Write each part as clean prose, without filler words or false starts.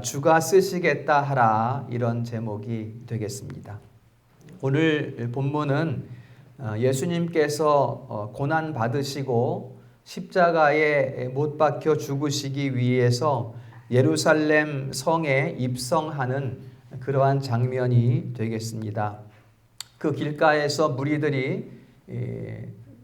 주가 쓰시겠다 하라, 이런 제목이 되겠습니다. 오늘 본문은 예수님께서 고난 받으시고 십자가에 못 박혀 죽으시기 위해서 예루살렘 성에 입성하는 그러한 장면이 되겠습니다. 그 길가에서 무리들이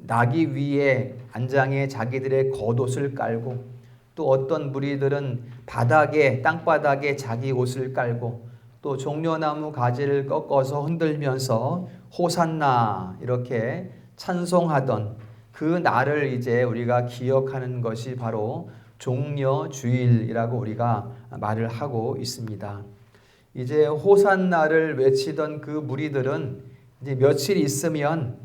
나귀 위에 안장에 자기들의 겉옷을 깔고, 또 어떤 무리들은 땅바닥에 자기 옷을 깔고, 또 종려나무 가지를 꺾어서 흔들면서 호산나 이렇게 찬송하던 그 날을 이제 우리가 기억하는 것이 바로 종려주일이라고 우리가 말을 하고 있습니다. 이제 호산나를 외치던 그 무리들은 이제 며칠 있으면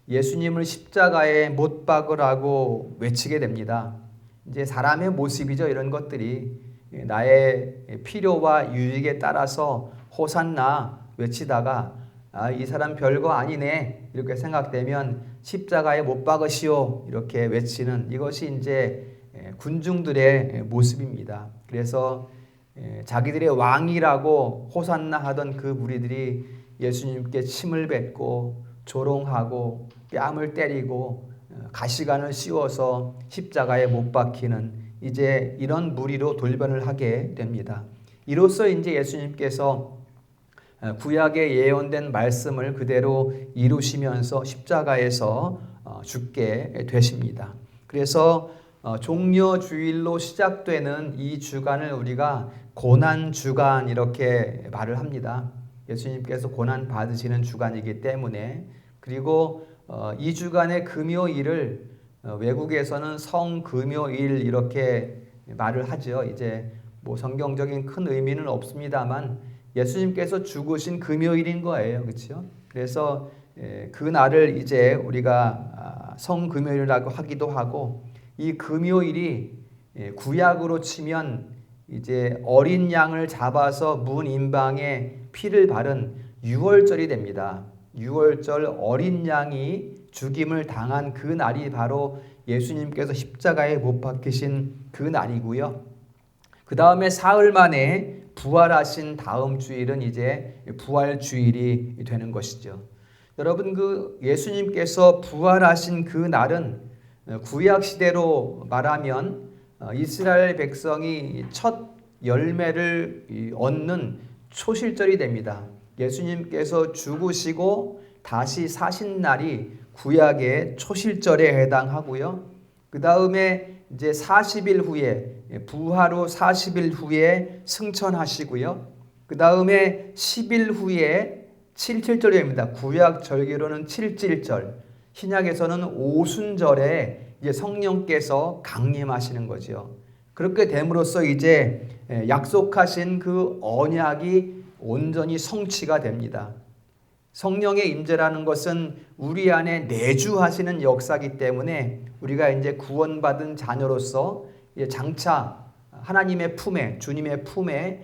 예수님을 십자가에 못 박으라고 외치게 됩니다. 이제 사람의 모습이죠. 이런 것들이 나의 필요와 유익에 따라서 호산나 외치다가 이 사람 별거 아니네 이렇게 생각되면 십자가에 못 박으시오 이렇게 외치는, 이것이 이제 군중들의 모습입니다. 그래서 자기들의 왕이라고 호산나 하던 그 무리들이 예수님께 침을 뱉고 조롱하고 뺨을 때리고 가시관을 씌워서 십자가에 못 박히는, 이제 이런 무리로 돌변을 하게 됩니다. 이로써 이제 예수님께서 구약에 예언된 말씀을 그대로 이루시면서 십자가에서 죽게 되십니다. 그래서 종려주일로 시작되는 이 주간을 우리가 고난주간 이렇게 말을 합니다. 예수님께서 고난 받으시는 주간이기 때문에. 그리고 이 주간의 금요일을 외국에서는 성금요일 이렇게 말을 하죠. 이제 뭐 성경적인 큰 의미는 없습니다만 예수님께서 죽으신 금요일인 거예요. 그렇죠? 그래서 그 날을 이제 우리가 성금요일이라고 하기도 하고, 이 금요일이 구약으로 치면 이제 어린 양을 잡아서 문 임방에 피를 바른 유월절이 됩니다. 유월절 어린 양이 죽임을 당한 그 날이 바로 예수님께서 십자가에 못 박히신 그 날이고요. 그 다음에 사흘 만에 부활하신 다음 주일은 이제 부활주일이 되는 것이죠. 여러분, 그 예수님께서 부활하신 그 날은 구약 시대로 말하면 이스라엘 백성이 첫 열매를 얻는 초실절이 됩니다. 예수님께서 죽으시고 다시 사신 날이 구약의 초실절에 해당하고요. 그 다음에 이제 40일 후에, 부활 후 40일 후에 승천하시고요. 그 다음에 10일 후에 칠칠절입니다. 구약 절기로는 칠칠절, 신약에서는 오순절에 이제 성령께서 강림하시는 거죠. 그렇게 됨으로써 이제 약속하신 그 언약이 온전히 성취가 됩니다. 성령의 임재라는 것은 우리 안에 내주하시는 역사이기 때문에 우리가 이제 구원받은 자녀로서 장차 하나님의 품에, 주님의 품에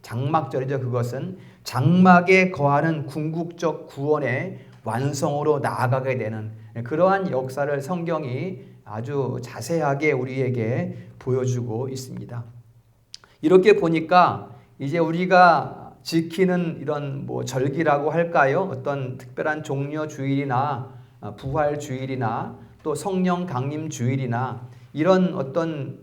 장막절이죠. 그것은 장막에 거하는 궁극적 구원의 완성으로 나아가게 되는 그러한 역사를 성경이 아주 자세하게 우리에게 보여주고 있습니다. 이렇게 보니까 이제 우리가 지키는 이런 뭐 절기라고 할까요? 어떤 특별한 종려주일이나 부활주일이나 또 성령 강림 주일이나 이런 어떤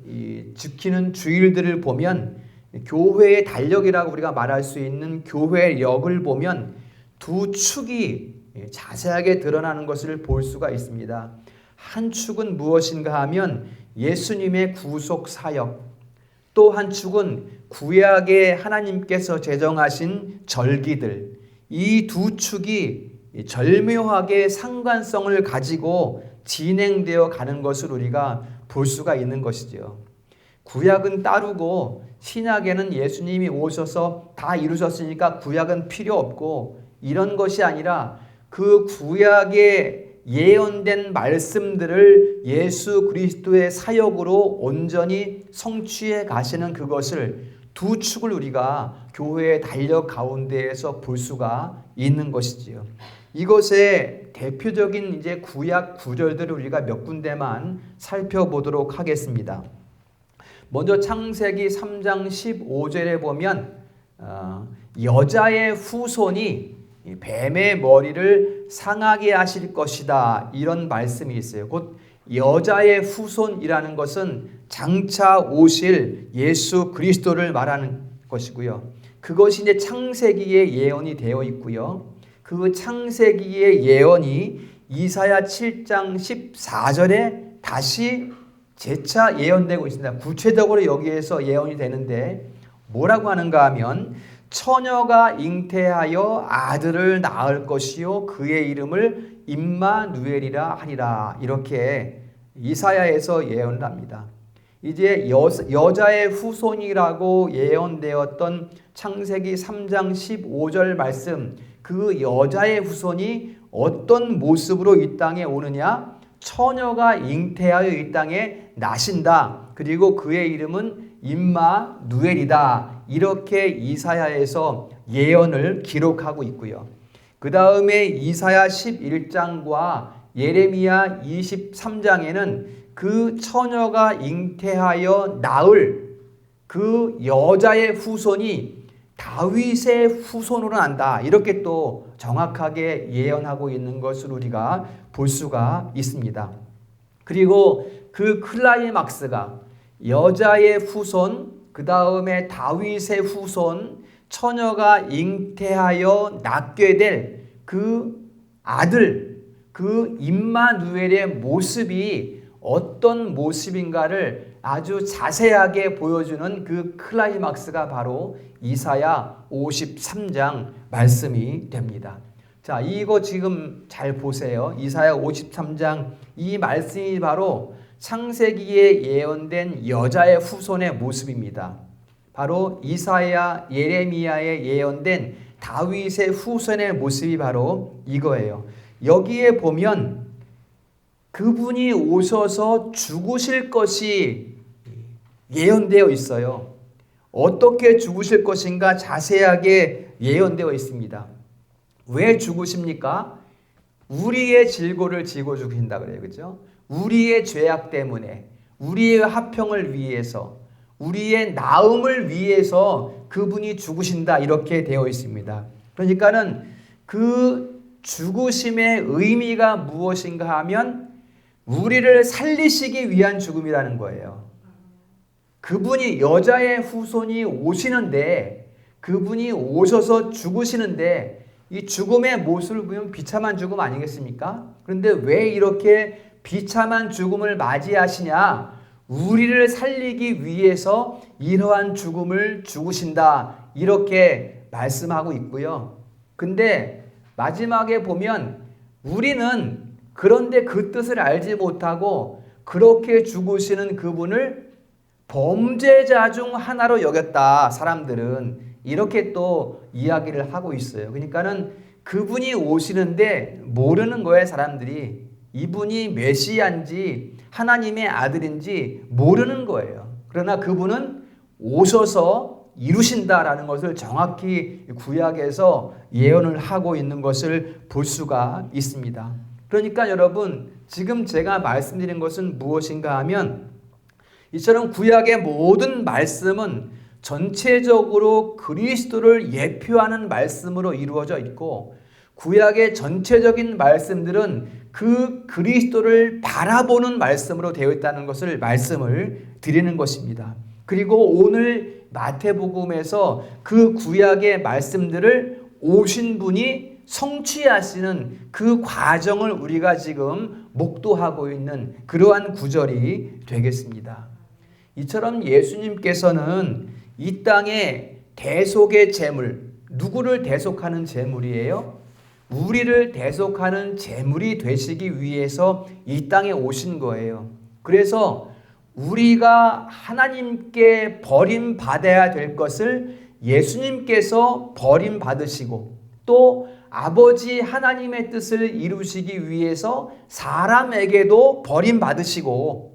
지키는 주일들을 보면 교회의 달력이라고 우리가 말할 수 있는 교회력을 보면 두 축이 자세하게 드러나는 것을 볼 수가 있습니다. 한 축은 무엇인가 하면 예수님의 구속 사역, 또 한 축은 구약에 하나님께서 제정하신 절기들, 이 두 축이 절묘하게 상관성을 가지고 진행되어 가는 것을 우리가 볼 수가 있는 것이죠. 구약은 따르고 신약에는 예수님이 오셔서 다 이루셨으니까 구약은 필요 없고, 이런 것이 아니라 그 구약에 예언된 말씀들을 예수 그리스도의 사역으로 온전히 성취해 가시는 그것을, 두 축을 우리가 교회의 달력 가운데에서 볼 수가 있는 것이지요. 이것의 대표적인 이제 구약 구절들을 우리가 몇 군데만 살펴보도록 하겠습니다. 먼저 창세기 3장 15절에 보면 여자의 후손이 뱀의 머리를 상하게 하실 것이다, 이런 말씀이 있어요. 곧 여자의 후손이라는 것은 장차 오실 예수 그리스도를 말하는 것이고요. 그것이 이제 창세기에 예언이 되어 있고요. 그 창세기의 예언이 이사야 7장 14절에 다시 재차 예언되고 있습니다. 구체적으로 여기에서 예언이 되는데 뭐라고 하는가 하면 처녀가 잉태하여 아들을 낳을 것이요 그의 이름을 임마누엘이라 하리라, 이렇게 이사야에서 예언을 합니다. 이제 여자의 후손이라고 예언되었던 창세기 3장 15절 말씀, 그 여자의 후손이 어떤 모습으로 이 땅에 오느냐? 처녀가 잉태하여 이 땅에 나신다. 그리고 그의 이름은 임마누엘이다. 이렇게 이사야에서 예언을 기록하고 있고요. 그 다음에 이사야 11장과 예레미야 23장에는 그 처녀가 잉태하여 낳을 그 여자의 후손이 다윗의 후손으로 난다, 이렇게 또 정확하게 예언하고 있는 것을 우리가 볼 수가 있습니다. 그리고 그 클라이막스가 여자의 후손, 그 다음에 다윗의 후손, 처녀가 잉태하여 낳게 될 그 아들, 그 임마누엘의 모습이 어떤 모습인가를 아주 자세하게 보여주는 그 클라이막스가 바로 이사야 53장 말씀이 됩니다. 자, 이거 지금 잘 보세요. 이사야 53장 이 말씀이 바로 창세기에 예언된 여자의 후손의 모습입니다. 바로 이사야, 예레미야에 예언된 다윗의 후손의 모습이 바로 이거예요. 여기에 보면 그분이 오셔서 죽으실 것이 예언되어 있어요. 어떻게 죽으실 것인가 자세하게 예언되어 있습니다. 왜 죽으십니까? 우리의 질고를 지고 죽으신다 그래요. 그죠? 우리의 죄악 때문에, 우리의 화평을 위해서, 우리의 나음을 위해서 그분이 죽으신다, 이렇게 되어 있습니다. 그러니까는 그 죽으심의 의미가 무엇인가 하면 우리를 살리시기 위한 죽음이라는 거예요. 그분이 여자의 후손이 오시는데, 그분이 오셔서 죽으시는데 이 죽음의 모습을 보면 비참한 죽음 아니겠습니까? 그런데 왜 이렇게 비참한 죽음을 맞이하시냐? 우리를 살리기 위해서 이러한 죽음을 죽으신다, 이렇게 말씀하고 있고요. 근데 마지막에 보면 우리는 그런데 그 뜻을 알지 못하고 그렇게 죽으시는 그분을 범죄자 중 하나로 여겼다, 사람들은. 이렇게 또 이야기를 하고 있어요. 그러니까는 그분이 오시는데 모르는 거예요, 사람들이. 이분이 메시아인지 하나님의 아들인지 모르는 거예요. 그러나 그분은 오셔서 이루신다라는 것을 정확히 구약에서 예언을 하고 있는 것을 볼 수가 있습니다. 그러니까 여러분, 지금 제가 말씀드린 것은 무엇인가 하면 이처럼 구약의 모든 말씀은 전체적으로 그리스도를 예표하는 말씀으로 이루어져 있고, 구약의 전체적인 말씀들은 그 그리스도를 바라보는 말씀으로 되어 있다는 것을 말씀을 드리는 것입니다. 그리고 오늘 마태복음에서 그 구약의 말씀들을 오신 분이 성취하시는 그 과정을 우리가 지금 목도하고 있는 그러한 구절이 되겠습니다. 이처럼 예수님께서는 이 땅에 대속의 제물, 누구를 대속하는 제물이에요? 우리를 대속하는 제물이 되시기 위해서 이 땅에 오신 거예요. 그래서 우리가 하나님께 버림받아야 될 것을 예수님께서 버림받으시고, 또 아버지 하나님의 뜻을 이루시기 위해서 사람에게도 버림받으시고,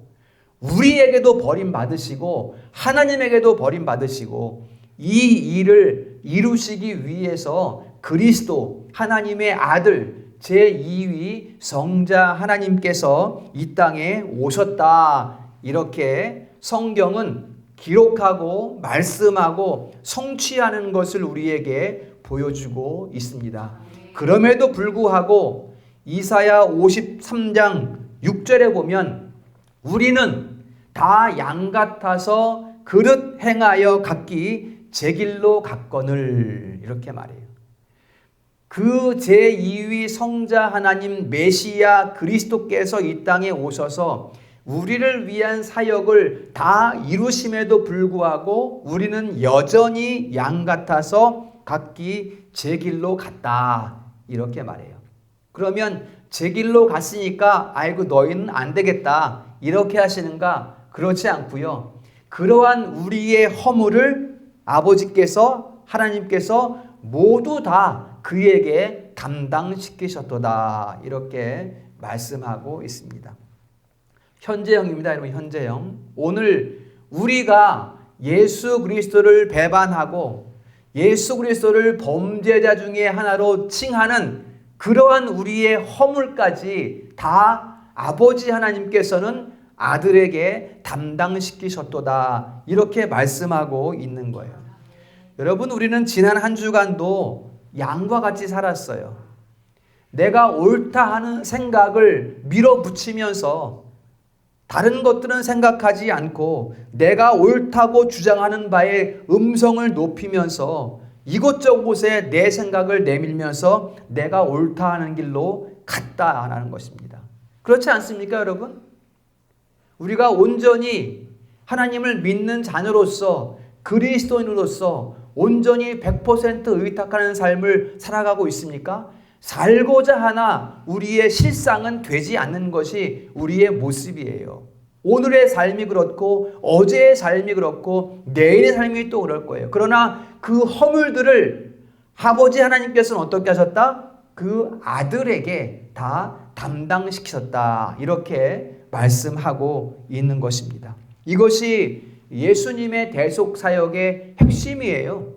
우리에게도 버림받으시고, 하나님에게도 버림받으시고, 이 일을 이루시기 위해서 그리스도, 하나님의 아들, 제2위 성자 하나님께서 이 땅에 오셨다, 이렇게 성경은 기록하고 말씀하고 성취하는 것을 우리에게 보여주고 있습니다. 그럼에도 불구하고 이사야 53장 6절에 보면 우리는 다 양 같아서 그릇 행하여 각기 제 길로 갔거늘 이렇게 말해요. 그 제2위 성자 하나님 메시아 그리스도께서 이 땅에 오셔서 우리를 위한 사역을 다 이루심에도 불구하고 우리는 여전히 양 같아서 각기 제 길로 갔다 이렇게 말해요. 그러면 제 길로 갔으니까 아이고 너희는 안 되겠다 이렇게 하시는가? 그렇지 않고요. 그러한 우리의 허물을 아버지께서 하나님께서 모두 다 그에게 담당시키셨도다 이렇게 말씀하고 있습니다. 현재형입니다. 여러분 현재형. 오늘 우리가 예수 그리스도를 배반하고 예수 그리스도를 범죄자 중에 하나로 칭하는 그러한 우리의 허물까지 다 아버지 하나님께서는 아들에게 담당시키셨도다 이렇게 말씀하고 있는 거예요. 여러분 우리는 지난 한 주간도 양과 같이 살았어요. 내가 옳다 하는 생각을 밀어붙이면서 다른 것들은 생각하지 않고 내가 옳다고 주장하는 바에 음성을 높이면서 이곳저곳에 내 생각을 내밀면서 내가 옳다 하는 길로 갔다라는 것입니다. 그렇지 않습니까, 여러분? 우리가 온전히 하나님을 믿는 자녀로서 그리스도인으로서 온전히 100% 의탁하는 삶을 살아가고 있습니까? 살고자 하나 우리의 실상은 되지 않는 것이 우리의 모습이에요. 오늘의 삶이 그렇고 어제의 삶이 그렇고 내일의 삶이 또 그럴 거예요. 그러나 그 허물들을 아버지 하나님께서는 어떻게 하셨다? 그 아들에게 다 담당시키셨다. 이렇게 말씀하고 있는 것입니다. 이것이 예수님의 대속사역의 핵심이에요.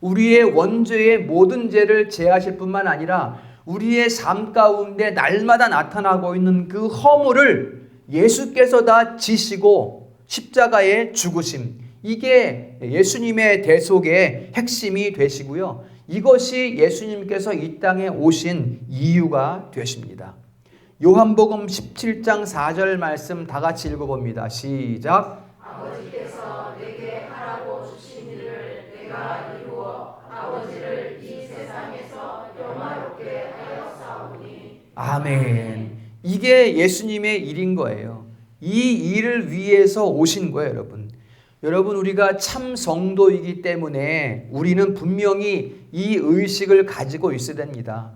우리의 원죄의 모든 죄를 제하실 뿐만 아니라 우리의 삶 가운데 날마다 나타나고 있는 그 허물을 예수께서 다 지시고 십자가에 죽으심, 이게 예수님의 대속의 핵심이 되시고요. 이것이 예수님께서 이 땅에 오신 이유가 되십니다. 요한복음 17장 4절 말씀 다 같이 읽어봅니다. 시작. 아버지께서 내게 하라고 주신 일을 내가 이루어 아버지를 이 세상에서 영화롭게 하였사오니. 아멘. 이게 예수님의 일인 거예요. 이 일을 위해서 오신 거예요, 여러분. 여러분, 우리가 참 성도이기 때문에 우리는 분명히 이 의식을 가지고 있어야 됩니다.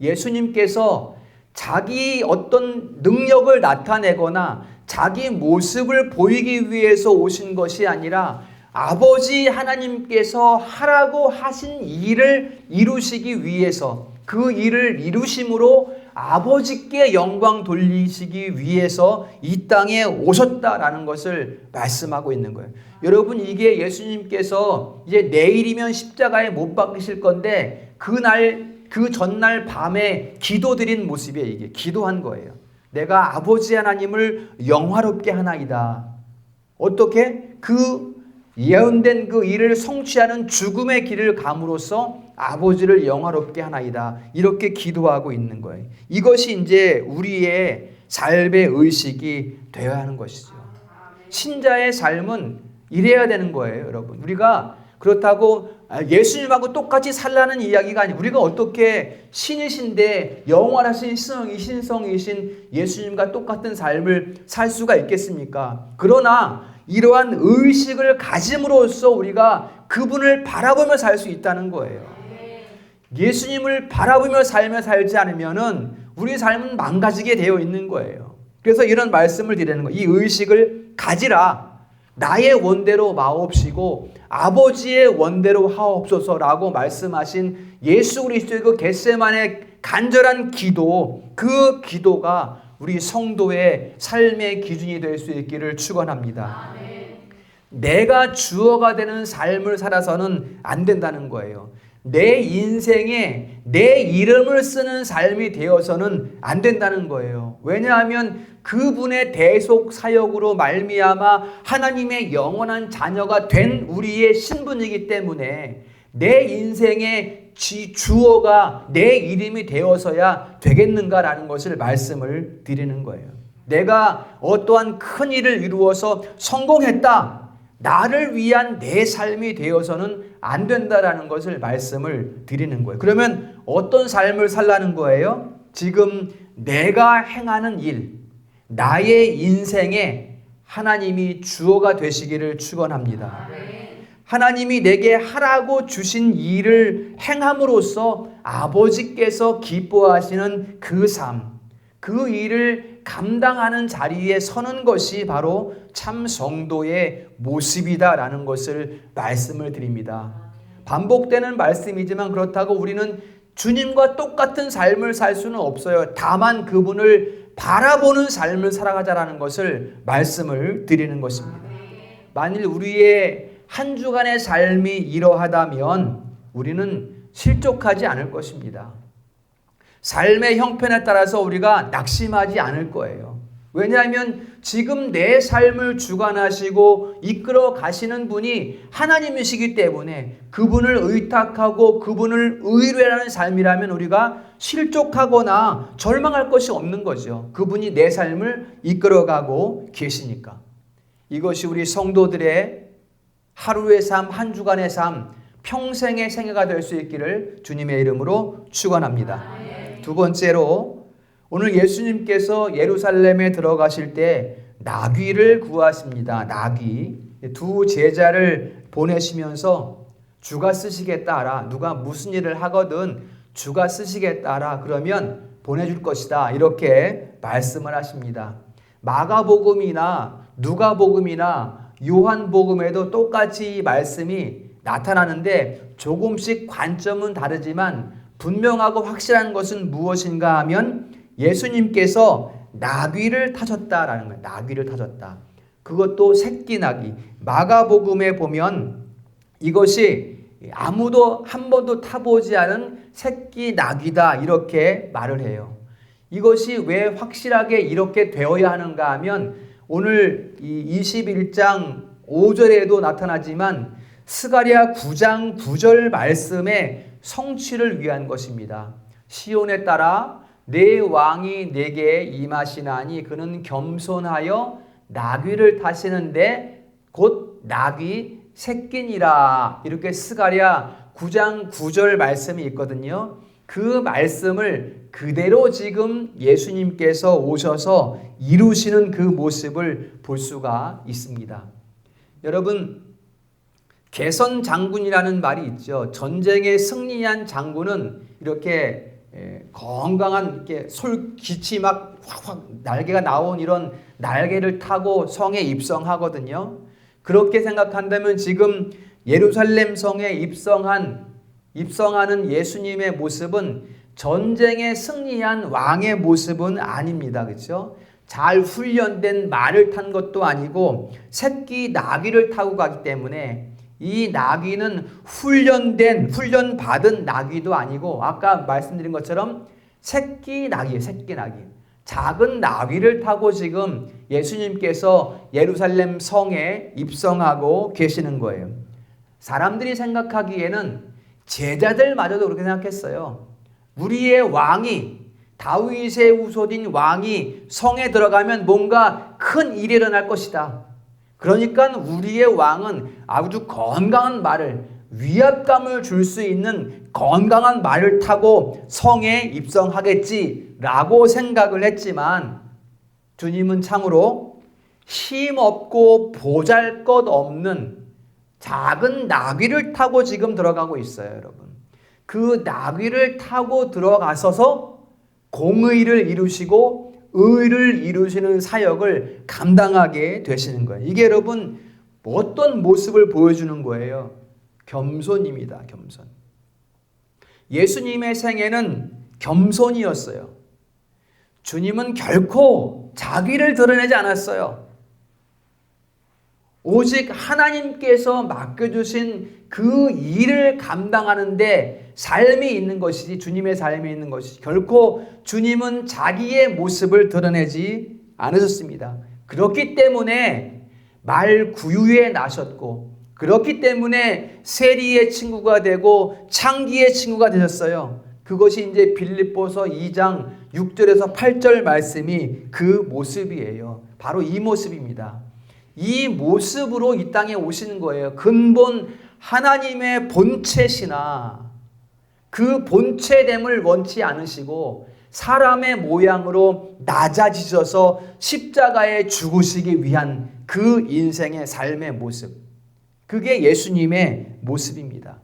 예수님께서 자기 어떤 능력을 나타내거나 자기 모습을 보이기 위해서 오신 것이 아니라 아버지 하나님께서 하라고 하신 일을 이루시기 위해서, 그 일을 이루심으로 아버지께 영광 돌리시기 위해서 이 땅에 오셨다라는 것을 말씀하고 있는 거예요. 여러분, 이게 예수님께서 이제 내일이면 십자가에 못 박히실 건데 그 전날 밤에 기도드린 모습이에요. 이게 기도한 거예요. 내가 아버지 하나님을 영화롭게 하나이다. 어떻게? 그 예언된 그 일을 성취하는 죽음의 길을 감으로써 아버지를 영화롭게 하나이다. 이렇게 기도하고 있는 거예요. 이것이 이제 우리의 삶의 의식이 되어야 하는 것이죠. 신자의 삶은 이래야 되는 거예요, 여러분. 우리가 그렇다고 예수님하고 똑같이 살라는 이야기가 아니고, 우리가 어떻게 신이신데 영원하신 신성이신 예수님과 똑같은 삶을 살 수가 있겠습니까? 그러나 이러한 의식을 가짐으로써 우리가 그분을 바라보며 살 수 있다는 거예요. 예수님을 바라보며 살지 않으면은 우리 삶은 망가지게 되어 있는 거예요. 그래서 이런 말씀을 드리는 거예요. 이 의식을 가지라. 나의 원대로 마옵시고 아버지의 원대로 하옵소서라고 말씀하신 예수 그리스도의 그 겟세마네 간절한 기도, 그 기도가 우리 성도의 삶의 기준이 될 수 있기를 축원합니다. 내가 주어가 되는 삶을 살아서는 안 된다는 거예요. 내 인생에 내 이름을 쓰는 삶이 되어서는 안 된다는 거예요. 왜냐하면 그분의 대속 사역으로 말미암아 하나님의 영원한 자녀가 된 우리의 신분이기 때문에 내 인생의 주어가 내 이름이 되어서야 되겠는가라는 것을 말씀을 드리는 거예요. 내가 어떠한 큰 일을 이루어서 성공했다, 나를 위한 내 삶이 되어서는 안 된다라는 것을 말씀을 드리는 거예요. 그러면 어떤 삶을 살라는 거예요? 지금 내가 행하는 일, 나의 인생에 하나님이 주어가 되시기를 축원합니다. 하나님이 내게 하라고 주신 일을 행함으로써 아버지께서 기뻐하시는 그 삶, 그 일을 감당하는 자리에 서는 것이 바로 참 성도의 모습이다라는 것을 말씀을 드립니다. 반복되는 말씀이지만 그렇다고 우리는 주님과 똑같은 삶을 살 수는 없어요. 다만 그분을 바라보는 삶을 살아가자라는 것을 말씀을 드리는 것입니다. 만일 우리의 한 주간의 삶이 이러하다면 우리는 실족하지 않을 것입니다. 삶의 형편에 따라서 우리가 낙심하지 않을 거예요. 왜냐하면 지금 내 삶을 주관하시고 이끌어 가시는 분이 하나님이시기 때문에 그분을 의탁하고 그분을 의뢰하는 삶이라면 우리가 실족하거나 절망할 것이 없는 거죠. 그분이 내 삶을 이끌어가고 계시니까. 이것이 우리 성도들의 하루의 삶, 한 주간의 삶, 평생의 생애가 될 수 있기를 주님의 이름으로 축원합니다. 두 번째로 오늘 예수님께서 예루살렘에 들어가실 때 나귀를 구하십니다. 나귀. 두 제자를 보내시면서 주가 쓰시겠다 하라. 누가 무슨 일을 하거든 주가 쓰시겠다 하라. 그러면 보내줄 것이다. 이렇게 말씀을 하십니다. 마가복음이나 누가복음이나 요한복음에도 똑같이 이 말씀이 나타나는데 조금씩 관점은 다르지만 분명하고 확실한 것은 무엇인가 하면 예수님께서 나귀를 타셨다라는 거예요. 나귀를 타셨다. 그것도 새끼 나귀. 마가복음에 보면 이것이 아무도 한 번도 타보지 않은 새끼 나귀다 이렇게 말을 해요. 이것이 왜 확실하게 이렇게 되어야 하는가 하면 오늘 이 21장 5절에도 나타나지만 스가랴 9장 9절 말씀의 성취를 위한 것입니다. 시온에 따라 내 왕이 내게 임하시나니 그는 겸손하여 나귀를 타시는데 곧 나귀 새끼니라. 이렇게 스가랴 9장 9절 말씀이 있거든요. 그 말씀을 그대로 지금 예수님께서 오셔서 이루시는 그 모습을 볼 수가 있습니다. 여러분, 개선 장군이라는 말이 있죠. 전쟁에 승리한 장군은 이렇게 건강한 이렇게 솔깃이 막 확확 날개가 나온 이런 날개를 타고 성에 입성하거든요. 그렇게 생각한다면 지금 예루살렘 성에 입성하는 예수님의 모습은 전쟁에 승리한 왕의 모습은 아닙니다. 그렇죠? 잘 훈련된 말을 탄 것도 아니고 새끼 나귀를 타고 가기 때문에 이 나귀는 훈련받은 나귀도 아니고 아까 말씀드린 것처럼 새끼 나귀예요. 새끼 나귀. 작은 나귀를 타고 지금 예수님께서 예루살렘 성에 입성하고 계시는 거예요. 사람들이 생각하기에는 제자들마저도 그렇게 생각했어요. 우리의 왕이 다윗의 후손인 왕이 성에 들어가면 뭔가 큰 일이 일어날 것이다. 그러니까 우리의 왕은 아주 건강한 말을 위압감을 줄 수 있는 건강한 말을 타고 성에 입성하겠지라고 생각을 했지만 주님은 참으로 힘없고 보잘것없는 작은 나귀를 타고 지금 들어가고 있어요, 여러분. 그 나귀를 타고 들어가셔서 공의를 이루시고 의를 이루시는 사역을 감당하게 되시는 거예요. 이게 여러분 어떤 모습을 보여주는 거예요? 겸손입니다. 겸손. 예수님의 생애는 겸손이었어요. 주님은 결코 자기를 드러내지 않았어요. 오직 하나님께서 맡겨주신 그 일을 감당하는데 삶이 있는 것이지, 주님의 삶이 있는 것이지, 결코 주님은 자기의 모습을 드러내지 않으셨습니다. 그렇기 때문에 말구유에 나셨고, 그렇기 때문에 세리의 친구가 되고 창기의 친구가 되셨어요. 그것이 이제 빌립보서 2장 6절에서 8절 말씀이 그 모습이에요. 바로 이 모습입니다. 이 모습으로 이 땅에 오시는 거예요. 근본 하나님의 본체시나 그 본체됨을 원치 않으시고 사람의 모양으로 낮아지셔서 십자가에 죽으시기 위한 그 인생의 삶의 모습, 그게 예수님의 모습입니다.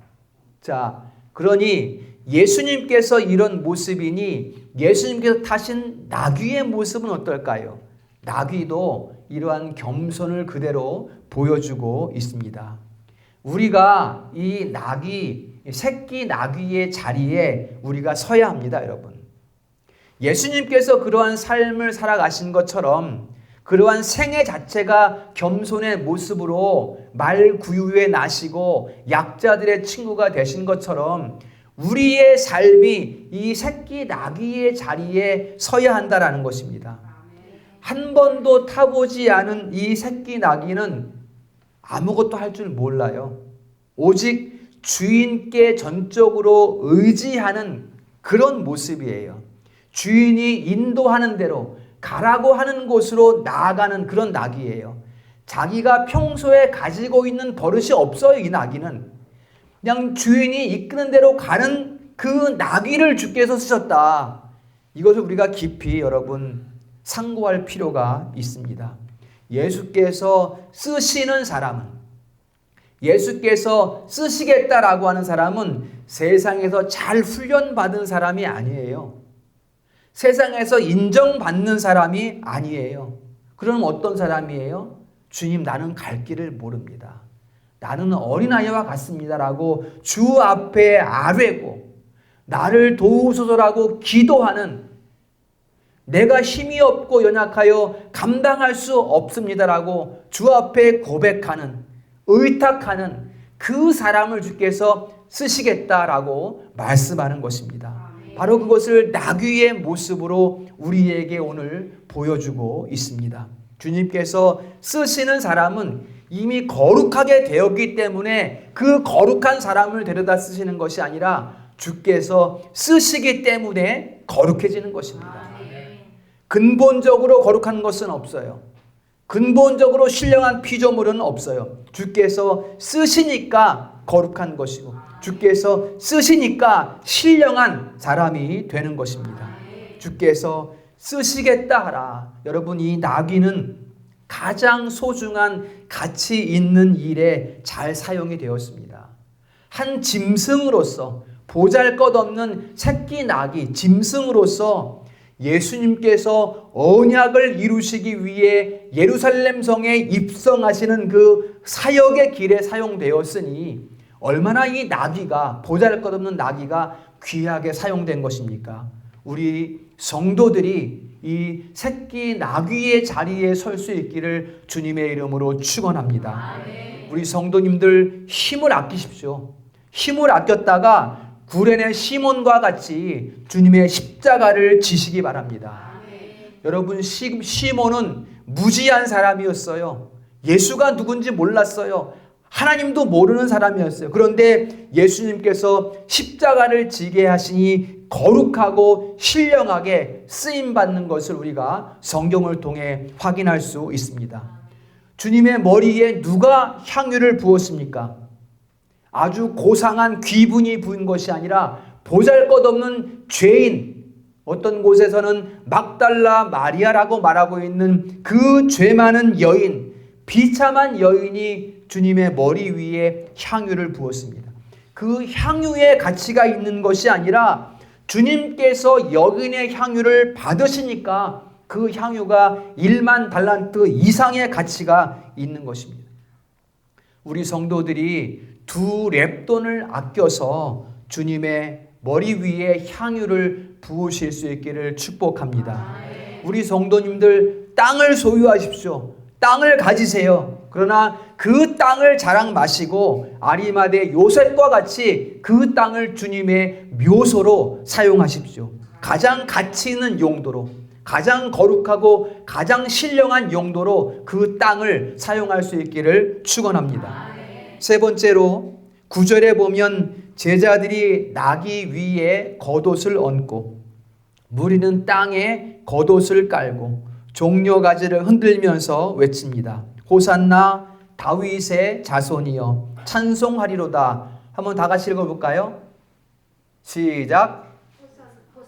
자, 그러니 예수님께서 이런 모습이니 예수님께서 타신 나귀의 모습은 어떨까요? 나귀도 이러한 겸손을 그대로 보여주고 있습니다. 우리가 이 나귀, 새끼 나귀의 자리에 우리가 서야 합니다, 여러분. 예수님께서 그러한 삶을 살아가신 것처럼 그러한 생애 자체가 겸손의 모습으로 말구유에 나시고 약자들의 친구가 되신 것처럼 우리의 삶이 이 새끼 나귀의 자리에 서야 한다라는 것입니다. 한 번도 타보지 않은 이 새끼 나귀는 아무것도 할 줄 몰라요. 오직 주인께 전적으로 의지하는 그런 모습이에요. 주인이 인도하는 대로 가라고 하는 곳으로 나아가는 그런 나귀예요. 자기가 평소에 가지고 있는 버릇이 없어요. 이 나귀는 그냥 주인이 이끄는 대로 가는 그 나귀를 주께서 쓰셨다. 이것을 우리가 깊이 여러분 상고할 필요가 있습니다. 예수께서 쓰시는 사람은, 예수께서 쓰시겠다라고 하는 사람은 세상에서 잘 훈련받은 사람이 아니에요. 세상에서 인정받는 사람이 아니에요. 그럼 어떤 사람이에요? 주님, 나는 갈 길을 모릅니다. 나는 어린아이와 같습니다라고 주 앞에 아뢰고 나를 도우소서라고 기도하는, 내가 힘이 없고 연약하여 감당할 수 없습니다라고 주 앞에 고백하는, 의탁하는 그 사람을 주께서 쓰시겠다라고 말씀하는 것입니다. 바로 그것을 나귀의 모습으로 우리에게 오늘 보여주고 있습니다. 주님께서 쓰시는 사람은 이미 거룩하게 되었기 때문에 그 거룩한 사람을 데려다 쓰시는 것이 아니라 주께서 쓰시기 때문에 거룩해지는 것입니다. 근본적으로 거룩한 것은 없어요. 근본적으로 신령한 피조물은 없어요. 주께서 쓰시니까 거룩한 것이고 주께서 쓰시니까 신령한 사람이 되는 것입니다. 주께서 쓰시겠다 하라. 여러분, 이 나귀는 가장 소중한 가치 있는 일에 잘 사용이 되었습니다. 한 짐승으로서, 보잘것없는 새끼 나귀 짐승으로서 예수님께서 언약을 이루시기 위해 예루살렘 성에 입성하시는 그 사역의 길에 사용되었으니 얼마나 이 나귀가, 보잘것없는 나귀가 귀하게 사용된 것입니까? 우리 성도들이 이 새끼 나귀의 자리에 설 수 있기를 주님의 이름으로 축원합니다. 우리 성도님들 힘을 아끼십시오. 힘을 아꼈다가 구레네 시몬과 같이 주님의 십자가를 지시기 바랍니다. 여러분, 시몬은 무지한 사람이었어요. 예수가 누군지 몰랐어요. 하나님도 모르는 사람이었어요. 그런데 예수님께서 십자가를 지게 하시니 거룩하고 신령하게 쓰임받는 것을 우리가 성경을 통해 확인할 수 있습니다. 주님의 머리에 누가 향유를 부었습니까? 아주 고상한 귀분이 부은 것이 아니라 보잘것없는 죄인, 어떤 곳에서는 막달라 마리아라고 말하고 있는 그 죄 많은 여인, 비참한 여인이 주님의 머리 위에 향유를 부었습니다. 그 향유의 가치가 있는 것이 아니라 주님께서 여인의 향유를 받으시니까 그 향유가 1만 달란트 이상의 가치가 있는 것입니다. 우리 성도들이 2렙돈을 아껴서 주님의 머리 위에 향유를 부으실 수 있기를 축복합니다. 우리 성도님들 땅을 소유하십시오. 땅을 가지세요. 그러나 그 땅을 자랑 마시고 아리마대 요셉과 같이 그 땅을 주님의 묘소로 사용하십시오. 가장 가치 있는 용도로, 가장 거룩하고 가장 신령한 용도로 그 땅을 사용할 수 있기를 축원합니다. 세 번째로 9절에 보면 제자들이 나귀 위에 겉옷을 얹고 무리는 땅에 겉옷을 깔고 종려가지를 흔들면서 외칩니다. 호산나 다윗의 자손이여 찬송하리로다. 한번 다 같이 읽어볼까요? 시작.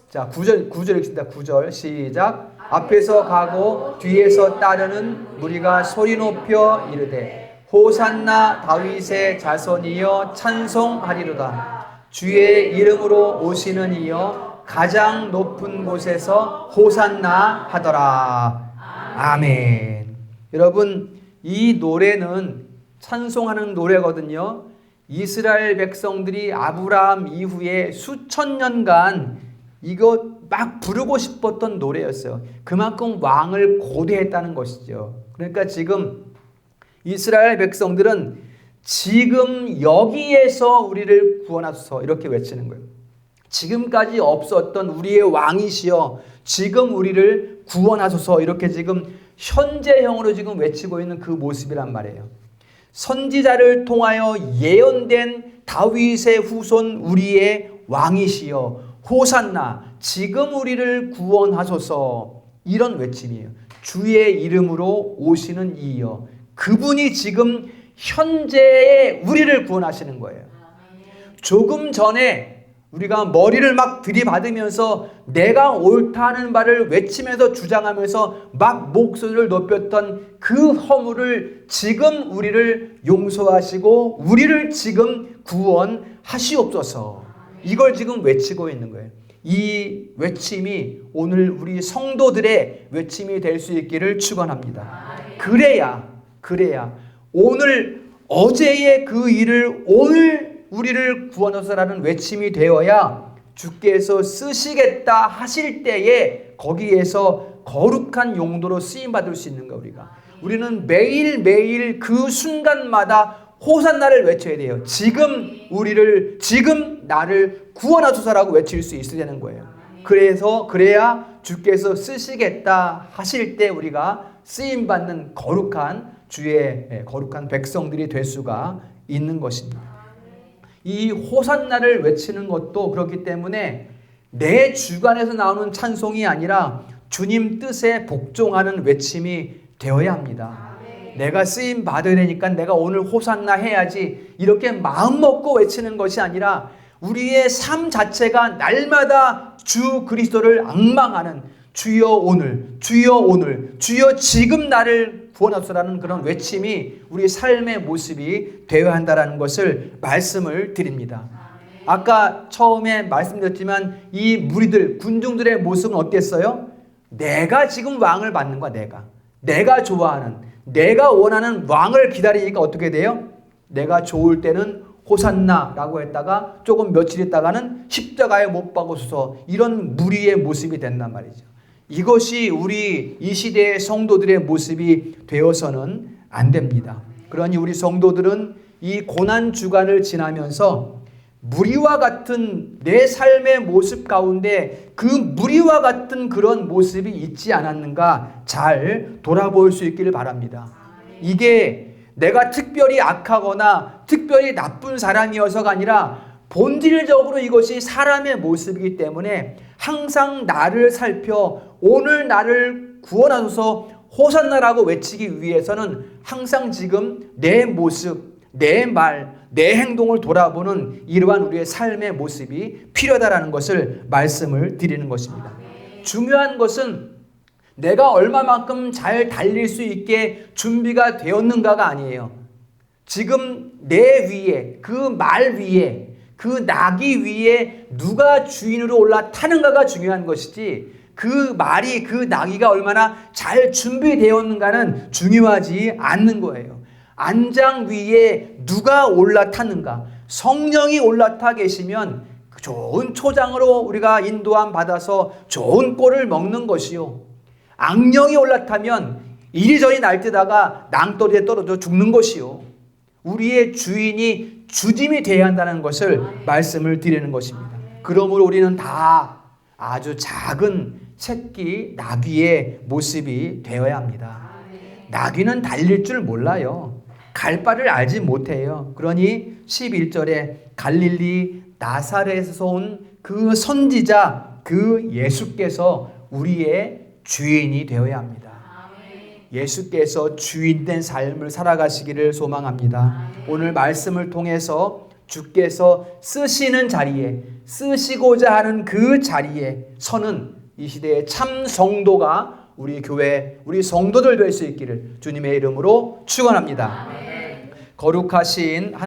자, 9절 읽습니다. 9절 시작. 앞에서 가고 뒤에서 따르는 무리가 소리 높여 이르되 호산나 다윗의 자손이여 찬송하리로다. 주의 이름으로 오시는 이여 가장 높은 곳에서 호산나 하더라. 아멘. 여러분, 이 노래는 찬송하는 노래거든요. 이스라엘 백성들이 아브라함 이후에 수천 년간 이거 막 부르고 싶었던 노래였어요. 그만큼 왕을 고대했다는 것이죠. 그러니까 지금 이스라엘 백성들은 지금 여기에서 우리를 구원하소서 이렇게 외치는 거예요. 지금까지 없었던 우리의 왕이시여 지금 우리를 구원하소서 이렇게 지금 현재형으로 지금 외치고 있는 그 모습이란 말이에요. 선지자를 통하여 예언된 다윗의 후손 우리의 왕이시여 호산나 지금 우리를 구원하소서 이런 외침이에요. 주의 이름으로 오시는 이여 그분이 지금 현재의 우리를 구원하시는 거예요. 조금 전에 우리가 머리를 막 들이받으면서 내가 옳다는 말을 외치면서 주장하면서 막 목소리를 높였던 그 허물을 지금 우리를 용서하시고 우리를 지금 구원하시옵소서. 이걸 지금 외치고 있는 거예요. 이 외침이 오늘 우리 성도들의 외침이 될 수 있기를 축원합니다. 그래야 오늘 어제의 그 일을 오늘 우리를 구원하소서라는 외침이 되어야 주께서 쓰시겠다 하실 때에 거기에서 거룩한 용도로 쓰임받을 수 있는 거예요. 우리는 매일매일 그 순간마다 호산나를 외쳐야 돼요. 지금 나를 구원하소서라고 외칠 수 있어야 되는 거예요. 그래야 주께서 쓰시겠다 하실 때 우리가 쓰임받는 거룩한 주의 거룩한 백성들이 될 수가 있는 것입니다. 이 호산나를 외치는 것도 그렇기 때문에 내 주관에서 나오는 찬송이 아니라 주님 뜻에 복종하는 외침이 되어야 합니다. 내가 쓰임 받아야 되니까 내가 오늘 호산나 해야지 이렇게 마음 먹고 외치는 것이 아니라 우리의 삶 자체가 날마다 주 그리스도를 앙망하는 주여 오늘 주여 지금 나를 구원하소서라는 그런 외침이 우리 삶의 모습이 되어야 한다는 것을 말씀을 드립니다. 아까 처음에 말씀드렸지만 이 무리들 군중들의 모습은 어땠어요? 내가 지금 왕을 받는 거야. 내가 좋아하는 내가 원하는 왕을 기다리니까 어떻게 돼요? 내가 좋을 때는 호산나라고 했다가 조금 며칠 있다가는 십자가에 못 박으소서 이런 무리의 모습이 된단 말이죠. 이것이 우리 이 시대의 성도들의 모습이 되어서는 안 됩니다. 그러니 우리 성도들은 이 고난 주간을 지나면서 무리와 같은 내 삶의 모습 가운데 그 무리와 같은 그런 모습이 있지 않았는가 잘 돌아볼 수 있기를 바랍니다. 이게 내가 특별히 악하거나 특별히 나쁜 사람이어서가 아니라 본질적으로 이것이 사람의 모습이기 때문에 항상 나를 살펴 오늘 나를 구원하소서 호산나라고 외치기 위해서는 항상 지금 내 모습, 내 말, 내 행동을 돌아보는 이러한 우리의 삶의 모습이 필요하다는 것을 말씀을 드리는 것입니다. 중요한 것은 내가 얼마만큼 잘 달릴 수 있게 준비가 되었는가가 아니에요. 지금 내 위에, 그 말 위에, 그 나귀 위에 누가 주인으로 올라타는가가 중요한 것이지 그 말이 그 나귀가 얼마나 잘 준비되었는가는 중요하지 않는 거예요. 안장 위에 누가 올라탔는가, 성령이 올라타 계시면 좋은 초장으로 우리가 인도함 받아서 좋은 꼴을 먹는 것이요, 악령이 올라타면 이리저리 날뛰다가 낭떠러지에 떨어져 죽는 것이요. 우리의 주인이 주님이 되어야 한다는 것을 말씀을 드리는 것입니다. 그러므로 우리는 다 아주 작은 새끼 나귀의 모습이 되어야 합니다. 나귀는 달릴 줄 몰라요. 갈 바를 알지 못해요. 그러니 11절에 갈릴리 나사렛에서 온 그 선지자 그 예수께서 우리의 주인이 되어야 합니다. 예수께서 주인된 삶을 살아가시기를 소망합니다. 오늘 말씀을 통해서 주께서 쓰시는 자리에, 쓰시고자 하는 그 자리에 서는 이 시대의 참 성도가 우리 교회, 우리 성도들 될 수 있기를 주님의 이름으로 축원합니다. 거룩하신